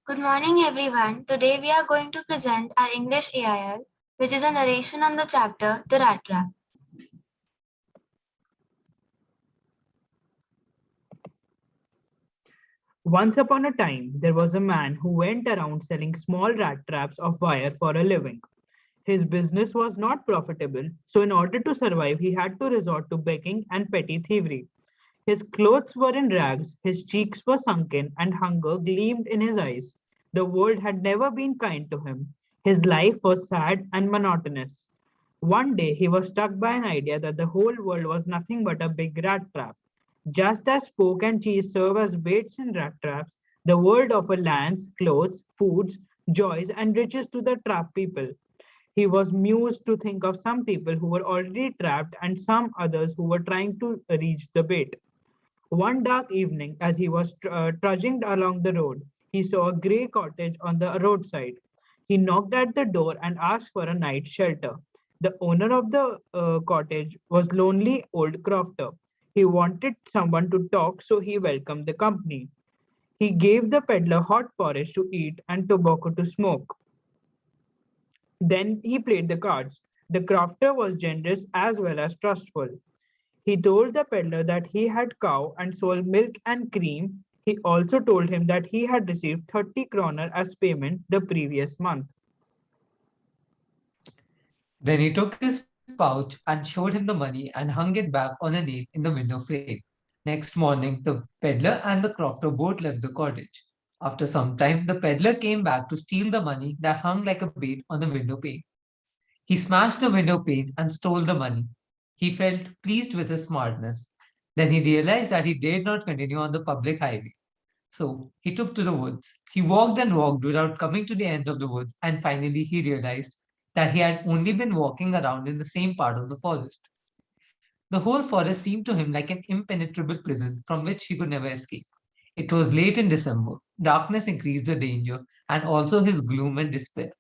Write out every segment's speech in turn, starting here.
Good morning, everyone. Today we are going to present our English AIL, which is a narration on the chapter The Rat Trap. Once upon a time, there was a man who went around selling small rat traps of wire for a living. His business was not profitable, so in order to survive, he had to resort to begging and petty thievery. His clothes were in rags, his cheeks were sunken, and hunger gleamed in his eyes. The world had never been kind to him. His life was sad and monotonous. One day he was struck by an idea that the whole world was nothing but a big rat trap. Just as pork and cheese serve as baits in rat traps, the world offered lands, clothes, foods, joys, and riches to the trapped people. He was mused to think of some people who were already trapped and some others who were trying to reach the bait. One dark evening, as he was trudging along the road, he saw a grey cottage on the roadside. He knocked at the door and asked for a night's shelter. The owner of the cottage was lonely old crofter. He wanted someone to talk, so he welcomed the company. He gave the peddler hot porridge to eat and tobacco to smoke. Then he played the cards. The crofter was generous as well as trustful. He told the peddler that he had cow and sold milk and cream. He also told him that he had received 30 kroner as payment the previous month. Then he took his pouch and showed him the money and hung it back on a nail in the window frame. Next morning, the peddler and the crofter both left the cottage. After some time, the peddler came back to steal the money that hung like a bait on the window pane. He smashed the window pane and stole the money. He felt pleased with his smartness. Then he realized that he dared not continue on the public highway. So he took to the woods. He walked and walked without coming to the end of the woods, and finally he realized that he had only been walking around in the same part of the forest. The whole forest seemed to him like an impenetrable prison from which he could never escape. It was late in December. Darkness increased the danger and also his gloom and despair.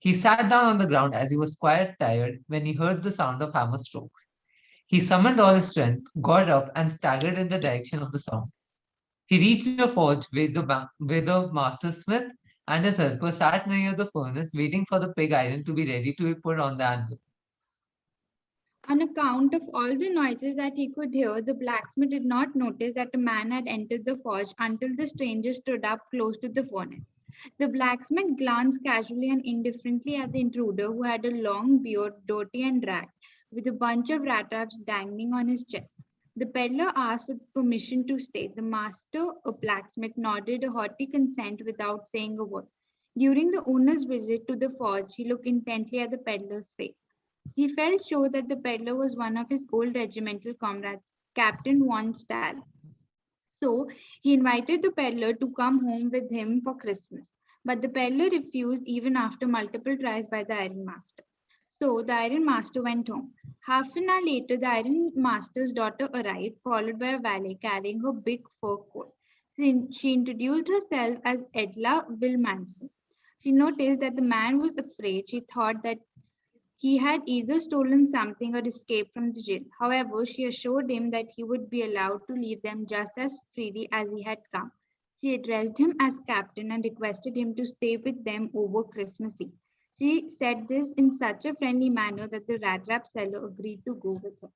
He sat down on the ground as he was quite tired when he heard the sound of hammer strokes. He summoned all his strength, got up, and staggered in the direction of the sound. He reached the forge where the master smith and his helper sat near the furnace waiting for the pig iron to be ready to be put on the anvil. On account of all the noises that he could hear, the blacksmith did not notice that a man had entered the forge until the stranger stood up close to the furnace. The blacksmith glanced casually and indifferently at the intruder, who had a long beard, dirty and ragged, with a bunch of rat traps dangling on his chest. The peddler asked for permission to stay. The master, a blacksmith, nodded a hearty consent without saying a word. During the owner's visit to the forge, he looked intently at the peddler's face. He felt sure that the peddler was one of his old regimental comrades, Captain Von Stahl. So he invited the peddler to come home with him for Christmas. But the peddler refused even after multiple tries by the iron master. So the iron master went home. Half an hour later, the iron master's daughter arrived, followed by a valet carrying her big fur coat. She introduced herself as Edla Wilmanson. She noticed that the man was afraid. She thought that he had either stolen something or escaped from the jail. However, she assured him that he would be allowed to leave them just as freely as he had come. She addressed him as captain and requested him to stay with them over Christmas Eve. She said this in such a friendly manner that the rat trap seller agreed to go with her.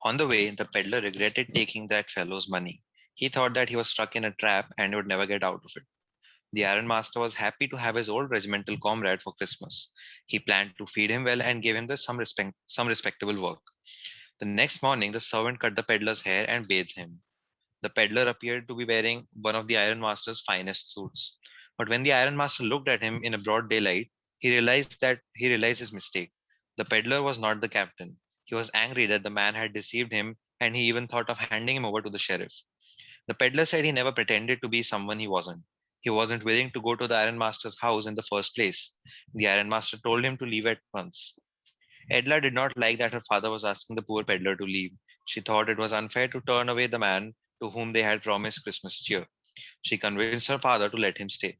On the way, the peddler regretted taking that fellow's money. He thought that he was stuck in a trap and would never get out of it. The Iron Master was happy to have his old regimental comrade for Christmas. He planned to feed him well and gave him some respectable work. The next morning, the servant cut the peddler's hair and bathed him. The peddler appeared to be wearing one of the Iron Master's finest suits. But when the Iron Master looked at him in a broad daylight, he realized his mistake. The peddler was not the captain. He was angry that the man had deceived him, and he even thought of handing him over to the sheriff. The peddler said he never pretended to be someone he wasn't. He wasn't willing to go to the Iron Master's house in the first place. The Iron Master told him to leave at once. Edla did not like that her father was asking the poor peddler to leave. She thought it was unfair to turn away the man to whom they had promised Christmas cheer. She convinced her father to let him stay.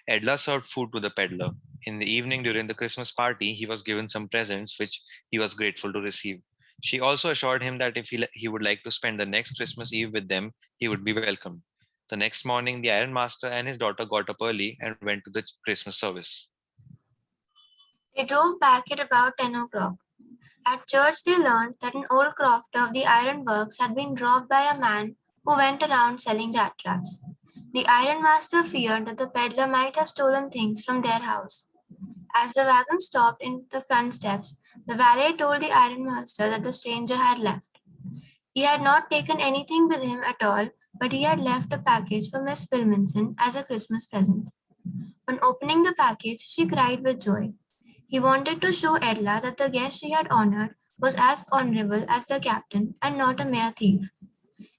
Edla served food to the peddler. In the evening during the Christmas party, he was given some presents which he was grateful to receive. She also assured him that if he would like to spend the next Christmas Eve with them, he would be welcome. The next morning, the ironmaster and his daughter got up early and went to the Christmas service. They drove back at about 10 o'clock. At church, they learned that an old crofter of the ironworks had been robbed by a man who went around selling rat traps. The ironmaster feared that the peddler might have stolen things from their house. As the wagon stopped in the front steps, the valet told the ironmaster that the stranger had left. He had not taken anything with him at all, but he had left a package for Miss Wilminson as a Christmas present. On opening the package, she cried with joy. He wanted to show Edla that the guest she had honored was as honorable as the captain and not a mere thief.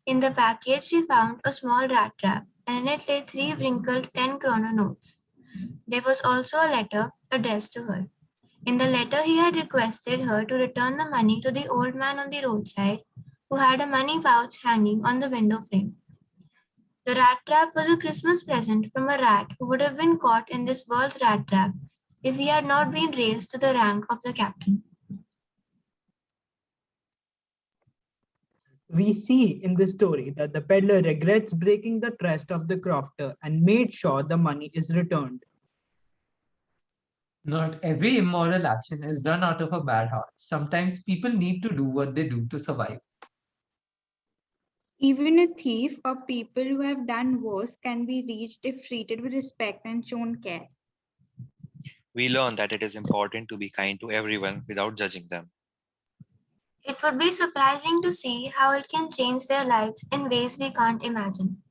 In the package, she found a small rat trap, and in it lay 3 wrinkled 10-kroner notes. There was also a letter addressed to her. In the letter, he had requested her to return the money to the old man on the roadside who had a money pouch hanging on the window frame. The rat trap was a Christmas present from a rat who would have been caught in this world's rat trap if he had not been raised to the rank of the captain. We see in the story that the peddler regrets breaking the trust of the crofter and made sure the money is returned. Not every immoral action is done out of a bad heart. Sometimes people need to do what they do to survive. Even a thief or people who have done worse can be reached if treated with respect and shown care. We learn that it is important to be kind to everyone without judging them. It would be surprising to see how it can change their lives in ways we can't imagine.